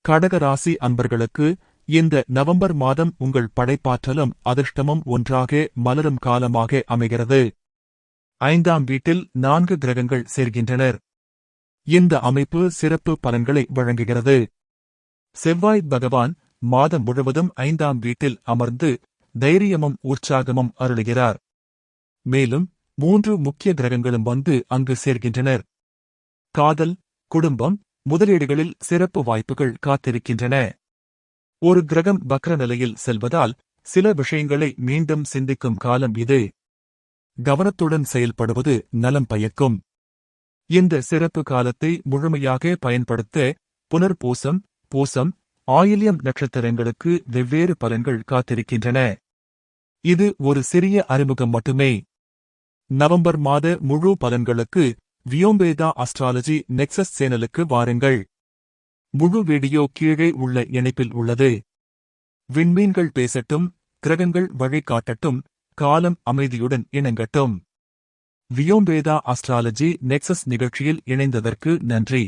கடக ராசி அன்பர்களுக்கு இந்த நவம்பர் மாதம் உங்கள் படைப்பாற்றலும் அதிர்ஷ்டமும் ஒன்றாக மலரும் காலமாக அமைகிறது. 5ஆம் வீட்டில் 4 கிரகங்கள் சேர்கின்றனர். இந்த அமைப்பு சிறப்பு பலன்களை வழங்குகிறது. செவ்வாய் பகவான் மாதம் முழுவதும் 5ஆம் வீட்டில் அமர்ந்து தைரியமும் உற்சாகமும் அருளுகிறார். மேலும் 3 முக்கிய கிரகங்களும் வந்து அங்கு சேர்கின்றனர். காதல், குடும்பம், முதலீடுகளில் சிறப்பு வாய்ப்புகள் காத்திருக்கின்றன. ஒரு கிரகம் வக்ர நிலையில் செல்வதால் சில விஷயங்களை மீண்டும் சிந்திக்கும் காலம் இது. கவனத்துடன் செயல்படுவது நலம் பயக்கும். இந்த சிறப்பு காலத்தை முழுமையாக பயன்படுத்த புனர்பூசம், பூசம், ஆயில்யம் நட்சத்திரங்களுக்கு வெவ்வேறு பலன்கள் காத்திருக்கின்றன. இது ஒரு சிறிய அறிமுகம் மட்டுமே. நவம்பர் மாத முழு பலன்களுக்கு வியோம்பேதா அஸ்ட்ராலஜி நெக்சஸ் சேனலுக்கு வாருங்கள். முழு வீடியோ கீழே உள்ள இணைப்பில் உள்ளது. விண்மீன்கள் பேசட்டும், கிரகங்கள் வழிகாட்டட்டும், காலம் அமைதியுடன் இணங்கட்டும். வியோம்பேதா அஸ்ட்ராலஜி நெக்சஸ் நிகழ்ச்சியில் இணைந்ததற்கு நன்றி.